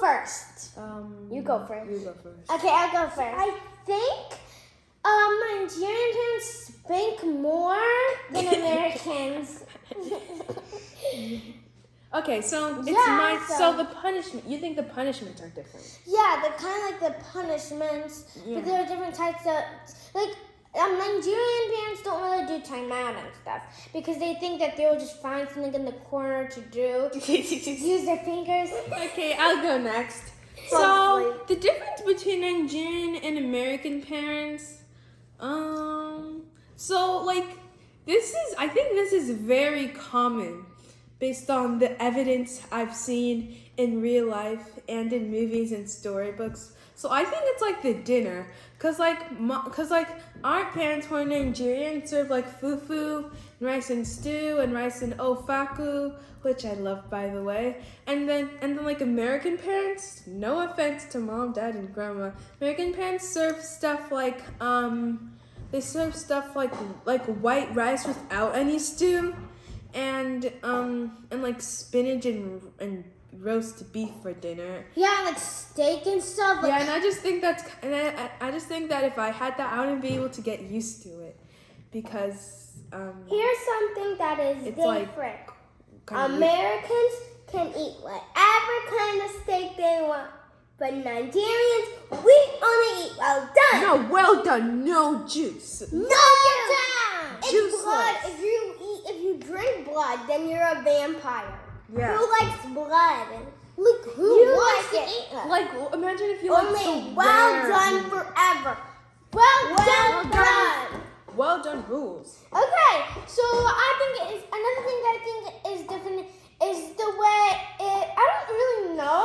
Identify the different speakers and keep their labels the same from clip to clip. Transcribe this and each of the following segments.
Speaker 1: first.
Speaker 2: You go first.
Speaker 3: You go first.
Speaker 1: Okay, I'll go first. I think Nigerian parents spank more than Americans.
Speaker 3: Okay, so it's
Speaker 1: Yeah,
Speaker 3: so the punishment. You think the punishments are different?
Speaker 1: Yeah, they're kind of like the punishments, but there are different types of, like, Nigerian parents don't really do timeout and stuff because they think that they'll just find something in the corner to do. Use their fingers.
Speaker 3: Okay, I'll go next. So the difference between Nigerian and American parents, so like I think this is very common based on the evidence I've seen in real life and in movies and storybooks. So I think it's like the dinner, cause like our parents who are Nigerian serve like fufu, and rice and stew, and rice and ofaku, which I love by the way. And then like American parents, no offense to mom, dad, and grandma, American parents serve stuff like they serve stuff like white rice without any stew, and like spinach and roast beef for dinner.
Speaker 1: Yeah, like steak and stuff. Like,
Speaker 3: yeah, and I just think I just think that if I had that, I wouldn't be able to get used to it, because
Speaker 1: here's something that is different.
Speaker 3: Like,
Speaker 1: Americans can eat whatever kind of steak they want, but Nigerians, we only eat well done.
Speaker 3: No, well done, no juice.
Speaker 1: No juice. It's
Speaker 3: Juiceless.
Speaker 1: blood. If you drink blood, then you're a vampire.
Speaker 3: Yeah.
Speaker 1: Who likes blood? Look, who likes it?
Speaker 3: Like, imagine if you
Speaker 1: Only
Speaker 3: like so
Speaker 1: well
Speaker 3: rare
Speaker 1: done
Speaker 3: meat.
Speaker 1: forever. Well done.
Speaker 3: Well done rules.
Speaker 1: Okay, so I think another thing that I think is different is the way I don't really know,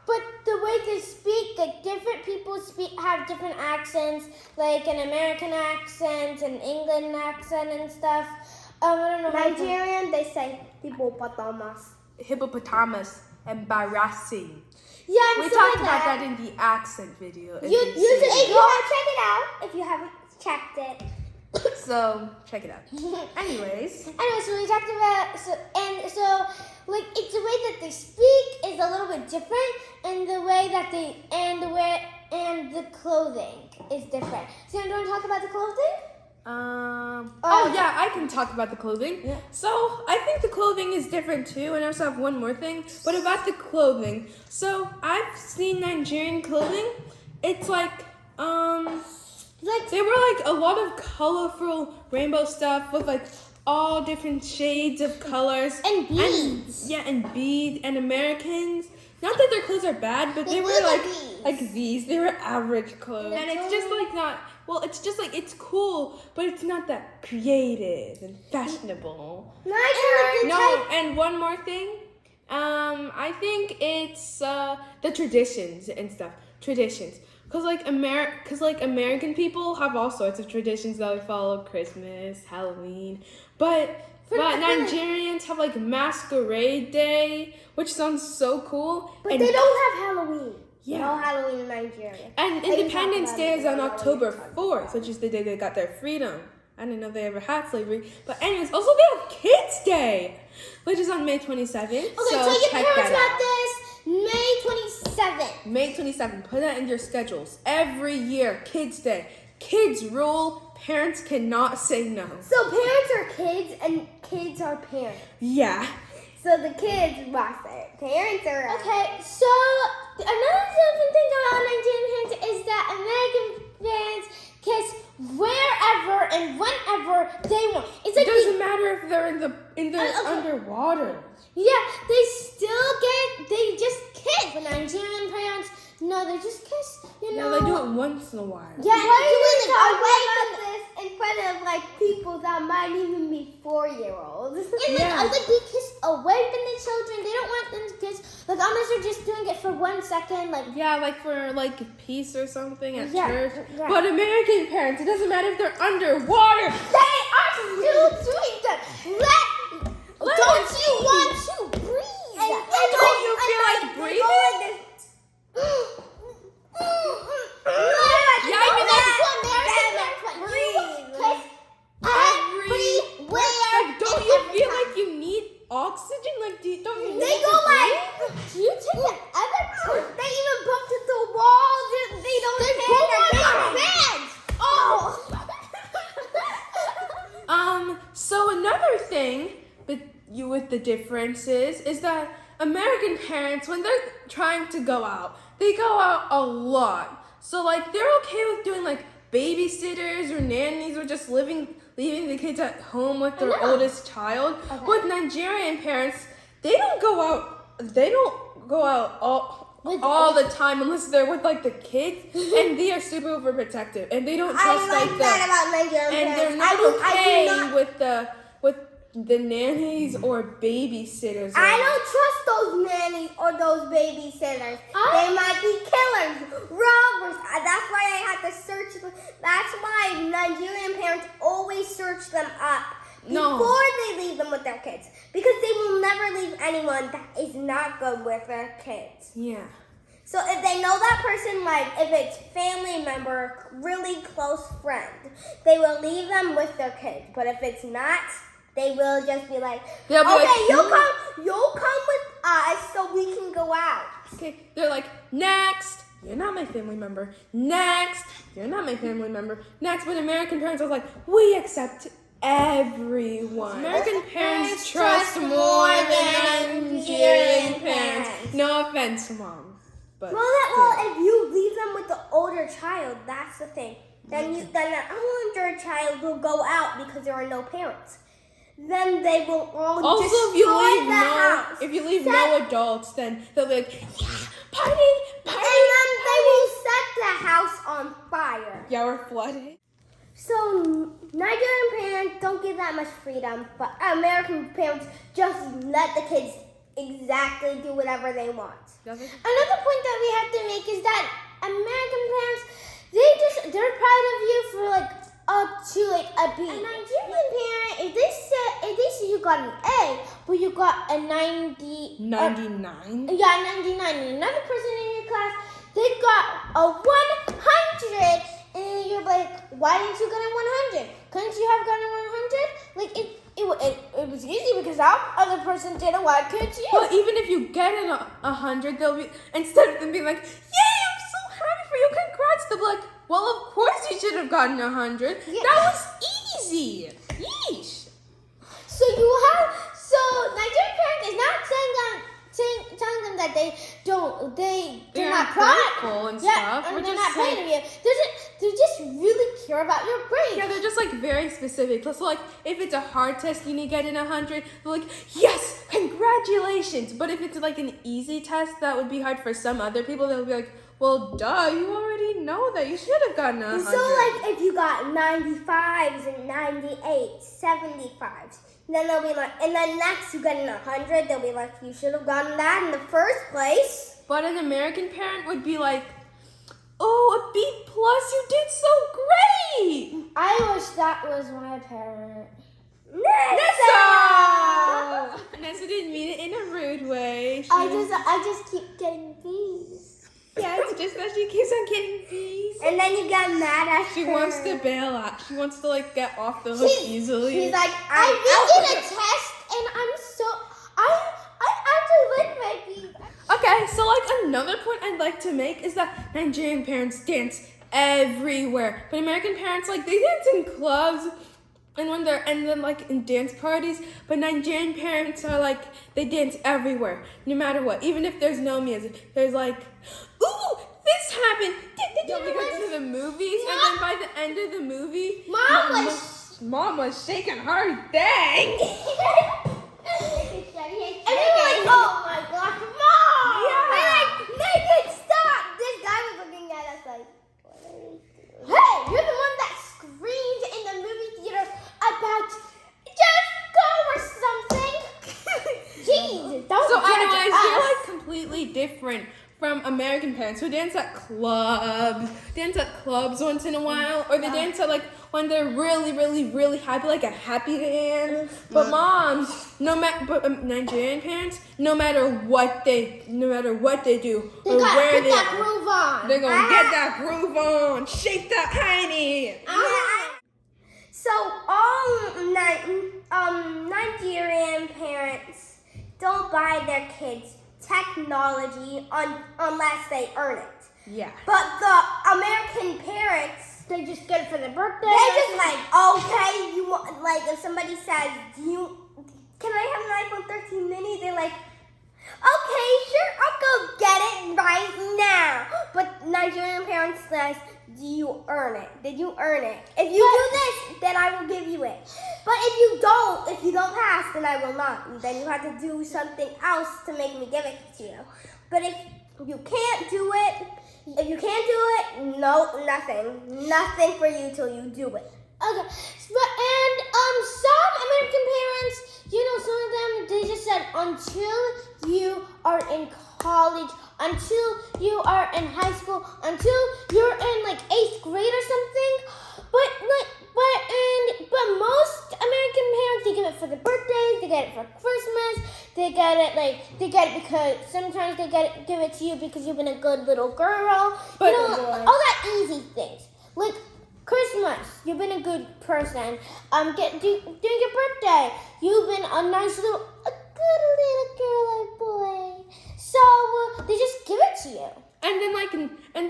Speaker 1: but the way they speak, like different people have different accents, like an American accent, an England accent and stuff. I don't know. Nigerian, they say hippopotamus.
Speaker 3: Hippopotamus, embarrassing.
Speaker 1: Yeah, and
Speaker 3: We
Speaker 1: stuff
Speaker 3: talked
Speaker 1: like
Speaker 3: about
Speaker 1: that.
Speaker 3: that in the accent video.
Speaker 1: If you check it out, if you haven't checked it.
Speaker 3: So check it out. Anyways,
Speaker 1: so we talked about like it's the way that they speak is a little bit different, and the way that and the clothing is different. So you want to talk about the clothing?
Speaker 3: Yeah, I can talk about the clothing. Yeah. So I think the clothing is different too, and I also have one more thing. But about the clothing, so I've seen Nigerian clothing. It's like they were like a lot of colorful rainbow stuff with like all different shades of colors
Speaker 1: and beads.
Speaker 3: And beads. And Americans, not that their clothes are bad, but they were like these. They were average clothes, and it's just like not. Well, it's just like it's cool, but it's not that creative and fashionable. And one more thing. I think it's the traditions and stuff. Traditions. Cause like American people have all sorts of traditions that we follow: Christmas, Halloween. But Nigerians have like Masquerade Day, which sounds so cool.
Speaker 1: But they don't have Halloween.
Speaker 3: Yeah.
Speaker 1: No Halloween in Nigeria.
Speaker 3: And Independence Day is on October 4th, which is the day they got their freedom. I didn't know they ever had slavery. But anyways, also they have Kids Day, which is on May 27th.
Speaker 1: Okay, tell your parents about this. May 27th.
Speaker 3: May 27th. Put that in your schedules. Every year, Kids Day. Kids rule. Parents cannot say no.
Speaker 1: So parents are kids and kids are parents.
Speaker 3: Yeah.
Speaker 1: So the kids boss it. Parents are... Okay, so another different thing about Nigerian parents is that American parents kiss wherever and whenever they want. It's like
Speaker 3: it doesn't matter if they're in the underwater.
Speaker 1: Yeah, they just kiss. But Nigerian parents, no, they just kiss,
Speaker 3: No, they do it once in a while.
Speaker 1: Yeah, why are you talking about this in front of like people that might even be 4-year-olds? And then like they kiss away from the children. They don't want them to kiss. Like unless they're just doing it for 1 second. Like
Speaker 3: like for like peace or something at church.
Speaker 1: Yeah.
Speaker 3: But American parents, it doesn't matter if they're underwater.
Speaker 1: They are still doing that. Don't you want to breathe?
Speaker 3: And don't you feel like breathing? Don't you feel like you need oxygen? Like, don't you?
Speaker 1: They go like, do you take the other? They
Speaker 3: with the differences is that American parents, when they're trying to go out, they go out a lot. So like they're okay with doing like babysitters or nannies or just leaving the kids at home with their oldest child.
Speaker 1: Okay.
Speaker 3: With Nigerian parents, they don't go out all the time unless they're with like the kids, and they are super overprotective and they don't trust
Speaker 1: that about Nigerian
Speaker 3: and
Speaker 1: parents.
Speaker 3: they're not okay with the nannies or babysitters.
Speaker 1: I don't trust those nannies or those babysitters. They might be killers, robbers. That's why I had to search them. That's why Nigerian parents always search them up before they leave them with their kids. Because they will never leave anyone that is not good with their kids.
Speaker 3: Yeah.
Speaker 1: So if they know that person, like if it's family member, really close friend, they will leave them with their kids. But if it's not, they will just be like,
Speaker 3: they'll be
Speaker 1: okay, you'll come with us so we can go out.
Speaker 3: Okay, they're like, next, you're not my family member. Next, you're not my family member. Next, but American parents are like, we accept everyone. American parents trust more than Nigerian parents. No offense, Mom. But
Speaker 1: Well, if you leave them with the older child, that's the thing. Then the older child will go out because there are no parents. Then they will all
Speaker 3: also
Speaker 1: destroy the house.
Speaker 3: if you leave no adults, then they'll be like, yeah, party.
Speaker 1: And then they will set the house on fire.
Speaker 3: Yeah, we're flooded.
Speaker 1: So Nigerian parents don't give that much freedom, but American parents just let the kids exactly do whatever they want. Another point that we have to make is that American parents, they're proud of you for like up to like a B. A Nigerian parent, if they say you got an A, but you got a 99. Yeah, 99. And another person in your class, they got a 100, and you're like, why didn't you get a 100? Couldn't you have gotten a 100? Like it was easy because that other person did it. Why couldn't you?
Speaker 3: Well, even if you get a 100, they'll be, instead of them being like, yay, I'm so happy for you, congrats, they'll be like, well, of course you should have gotten 100.
Speaker 1: Yeah.
Speaker 3: That was easy. Yeesh.
Speaker 1: So Nigerian parents is not telling them that they're not
Speaker 3: prideful and stuff.
Speaker 1: Yeah,
Speaker 3: We're
Speaker 1: and they're
Speaker 3: just
Speaker 1: not proud of you. They just really care about your grades.
Speaker 3: Yeah, they're just like very specific. So like if it's a hard test you need to get in 100, they're like, yes, congratulations. But if it's like an easy test that would be hard for some other people, they'll be like, well, duh, you already know that. You should have gotten 100.
Speaker 1: So like if you got 95s and 98s, 75s, then they'll be like, and then next you get an 100, they'll be like, you should have gotten that in the first place.
Speaker 3: But an American parent would be like, oh, a B+, you did so great.
Speaker 1: I wish that was my parent.
Speaker 3: Neso! Neso didn't mean it in a rude way.
Speaker 1: I just keep getting B's.
Speaker 3: Yeah, it's just that she keeps on getting B's.
Speaker 1: And then you get mad at her.
Speaker 3: She wants to bail out. She wants to like get off the hook easily.
Speaker 1: She's like, I did a test and I actually like my B's.
Speaker 3: Okay, so like another point I'd like to make is that Nigerian parents dance everywhere, but American parents like they dance in clubs and then like in dance parties. But Nigerian parents are like they dance everywhere, no matter what. Even if there's no music, there's like, ooh, this happened. Then we go to the movies, and then by the end of the movie, Mom was shaking her thing.
Speaker 1: And they were like, oh my gosh, Mom!
Speaker 3: Yeah.
Speaker 1: We're like, make it stop! This guy was looking at us like, what are you doing? Hey, you're the one that screamed in the movie theater about just go or something. Jeez, don't
Speaker 3: So
Speaker 1: judge
Speaker 3: anyways,
Speaker 1: us.
Speaker 3: you're like completely different from American parents who dance at clubs once in a while, or they dance at like when they're really, really, really happy, like a happy dance. But Nigerian parents, no matter what they do
Speaker 1: They
Speaker 3: or
Speaker 1: gotta
Speaker 3: where
Speaker 1: put
Speaker 3: they
Speaker 1: that
Speaker 3: are,
Speaker 1: groove on.
Speaker 3: they're gonna get that groove on, shake that hiney.
Speaker 1: So all Nigerian parents don't buy their kids technology unless they earn it.
Speaker 3: Yeah.
Speaker 1: But the American parents, they just get it for their birthday. They're just like, okay, you want, like if somebody says,
Speaker 2: can I have an iPhone 13 mini? They're like, okay, sure, I'll go get it right now. But Nigerian parents says, do you earn it? Did you earn it? If you do this, then I will give you it. But if you don't pass, then I will not. And then you have to do something else to make me give it to you. But if you can't do it, no, nothing for you till you do it.
Speaker 1: Okay, and some American parents, some of them, they just said until you are in college, until you are in high school, until you're in like 8th grade or something. But most American parents, they give it for the birthdays, they get it for Christmas, they get it because sometimes they give it to you because you've been a good little girl. All that easy things. Like Christmas, you've been a good person. During your birthday, you've been a good little girl or boy. So they just give it to you.
Speaker 3: And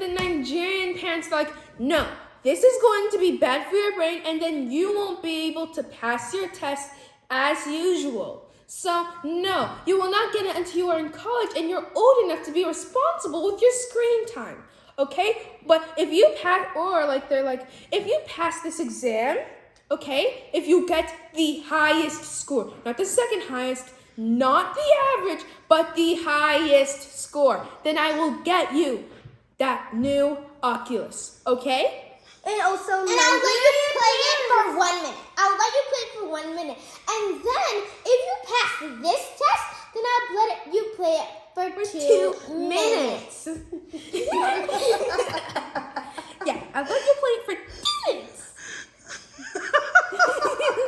Speaker 3: then Nigerian parents are like, no, this is going to be bad for your brain, and then you won't be able to pass your test as usual. So no, you will not get it until you are in college and you're old enough to be responsible with your screen time. Okay? But if you pass, if you pass this exam, okay, if you get the highest score, not the second highest, not the average, but the highest score, then I will get you that new Oculus, okay?
Speaker 2: And also,
Speaker 1: I'll let you play it for 1 minute. I'll let you play it for 1 minute. And then, if you pass this test, then I'll let you play it for 2 minutes.
Speaker 3: Yeah, I'll let you play it for 2 minutes.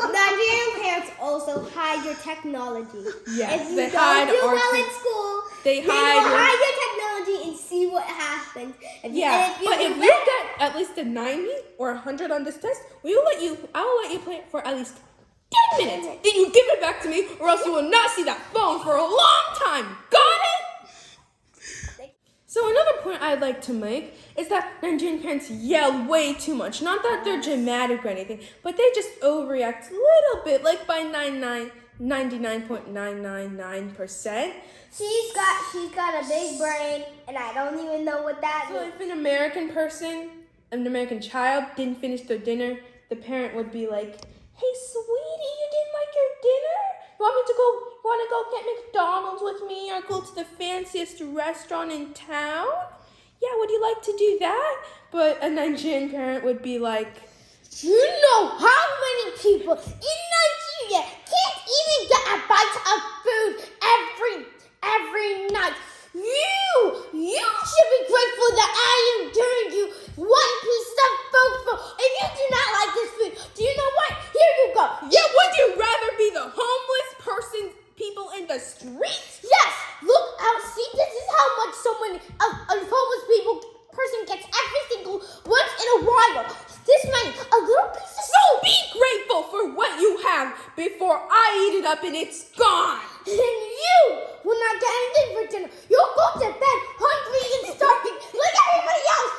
Speaker 2: Nigerian parents also hide your technology.
Speaker 3: Yes,
Speaker 2: if you
Speaker 3: they
Speaker 2: don't
Speaker 3: hide
Speaker 2: do
Speaker 3: our
Speaker 2: well in school,
Speaker 3: they
Speaker 2: will hide your technology and see what happens.
Speaker 3: If you get at least a 90 or 100 on this test, I will let you play it for at least 10 minutes. Then you give it back to me, or else you will not see that phone for a long time. Got it? So another point I'd like to make is that Nigerian parents yell way too much. Not that they're dramatic or anything, but they just overreact a little bit, like by 99.999%.
Speaker 2: She's got a big brain, and I don't even know what that
Speaker 3: So
Speaker 2: means.
Speaker 3: if an American child didn't finish their dinner, the parent would be like, hey, sweetie, you didn't like your dinner? You want to go get McDonald's with me or go to the fanciest restaurant in town? Yeah, would you like to do that? But a Nigerian parent would be like,
Speaker 1: you know how many people in Nigeria can't even get a bite of food every night. You should be grateful that I am giving you one piece of food. If you do not like this food, do you know what? Here you go.
Speaker 3: yeah, would you rather be the homeless people in the streets?
Speaker 1: Yes, look out. See, this is how much someone, a homeless person gets every single once in a while. This many, a little piece of
Speaker 3: So be grateful for what you have before I eat it up and it's gone.
Speaker 1: and you will not get anything for dinner. You'll go to bed hungry and starving like everybody else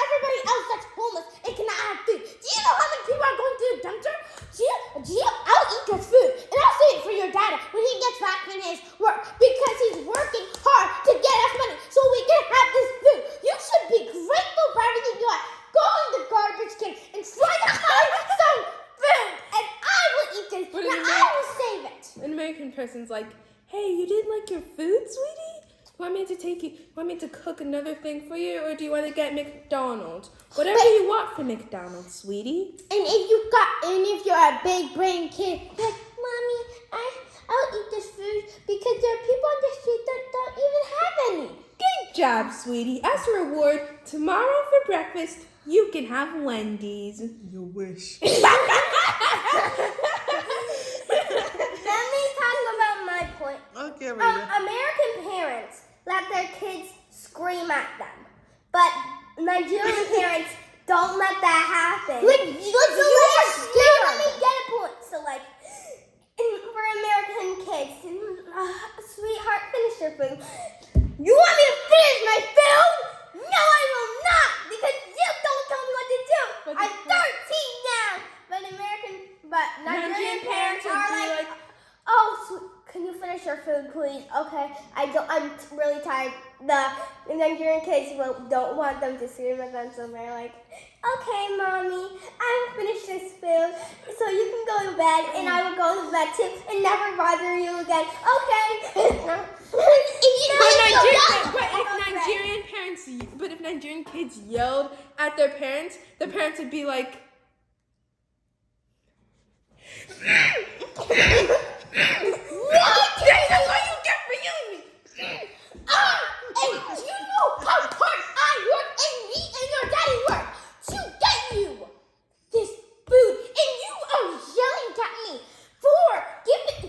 Speaker 1: everybody else that's homeless and cannot have food. Do you know how many people are going to the dumpster? I'll eat this food and I'll save it for your dad when he gets back from his work because he's working hard to get us money so we can have this food. You should be grateful for everything you have. Go in the garbage can and try to find some food and I will eat this and I will save it.
Speaker 3: An American person's like, hey, you didn't like your food, sweetie? Want me to cook another thing for you, or do you want to get McDonald's? Whatever you want for McDonald's, sweetie.
Speaker 1: And if you're a big brain kid, like, Mommy, I'll eat this food because there are people on the street that don't even have any.
Speaker 3: Good job, sweetie. As a reward, tomorrow for breakfast, you can have Wendy's.
Speaker 4: You wish.
Speaker 2: Let me talk about my point.
Speaker 4: Okay, Rita.
Speaker 2: American parents let their kids scream at them, but Nigerian parents don't let that happen.
Speaker 1: Let me
Speaker 2: get a point. So, for American kids, sweetheart, finish your food. You want me to finish my food? No, I will not, because you don't tell me what to do. I'm 13 now, but Nigerian parents are time the Nigerian kids don't want them to scream at them, so they're like, okay, mommy, I'm finished this food, so you can go to bed, and I will go to bed too, and never bother you again. Okay.
Speaker 3: But if Nigerian kids yelled at their parents, the parents would be like, "What? This is what you get for yelling at me."
Speaker 1: Hey, do you know how hard I work and me and your daddy work to get you this food, and you are yelling at me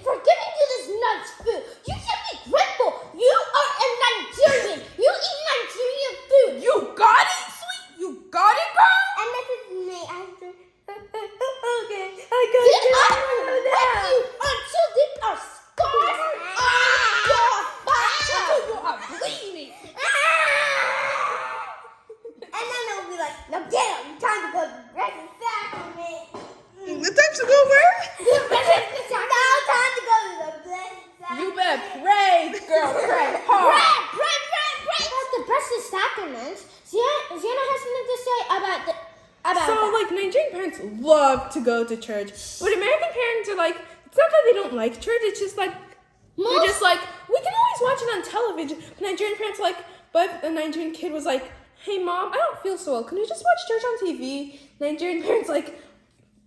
Speaker 1: for giving you this nuts food? You should be grateful. You are a Nigerian. You eat Nigerian food.
Speaker 3: You got it, sweet. You got it, girl.
Speaker 2: And this is me after. Okay, I
Speaker 1: I
Speaker 2: got
Speaker 1: will whip you until there are scars on your body.
Speaker 3: Until you are bleeding.
Speaker 2: And then they'll be like, now get him, time to go break his sack on me.
Speaker 3: The time to go where?
Speaker 2: Now time to go to the break sack.
Speaker 3: You better pray, girl. Pray hard.
Speaker 1: Pray. About the blessed sacraments. Ziana has something to say about
Speaker 3: So,
Speaker 1: that.
Speaker 3: like, Nigerian parents love to go to church, but American parents are like, it's not that they don't like church, it's just like, they're just like, we can always watch it on television. But Nigerian parents are like, but if a Nigerian kid was like, hey mom, I don't feel so well, can we just watch church on TV? Nigerian parents like,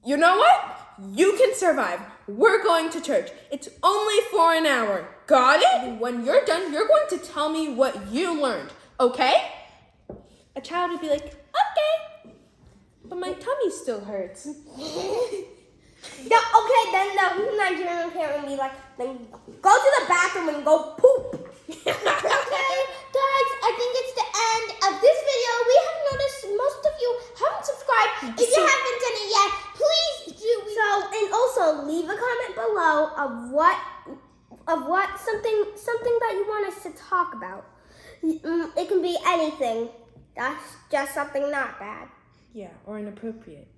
Speaker 3: you know what? You can survive. We're going to church. It's only for an hour. Got it? When you're done, you're going to tell me what you learned, okay? A child would be like, okay. But my tummy still hurts.
Speaker 2: Yeah, okay, then the Nigerian parent will be like, then go to the bathroom and go poop.
Speaker 1: Okay, guys, I think it's the end of this video. We have noticed most of you haven't subscribed. If you haven't done it yet, please do.
Speaker 2: So, and also leave a comment below of what something that you want us to talk about. It can be anything. That's just something not bad.
Speaker 3: Yeah, or inappropriate.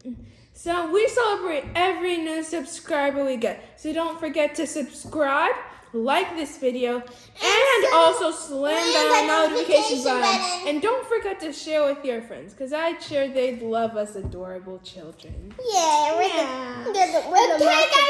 Speaker 3: So we celebrate every new subscriber we get. So don't forget to subscribe, like this video, and also slam that notification button. And don't forget to share with your friends, because I'm sure they'd love us adorable children.
Speaker 2: Yeah, we're the
Speaker 1: Okay, guys.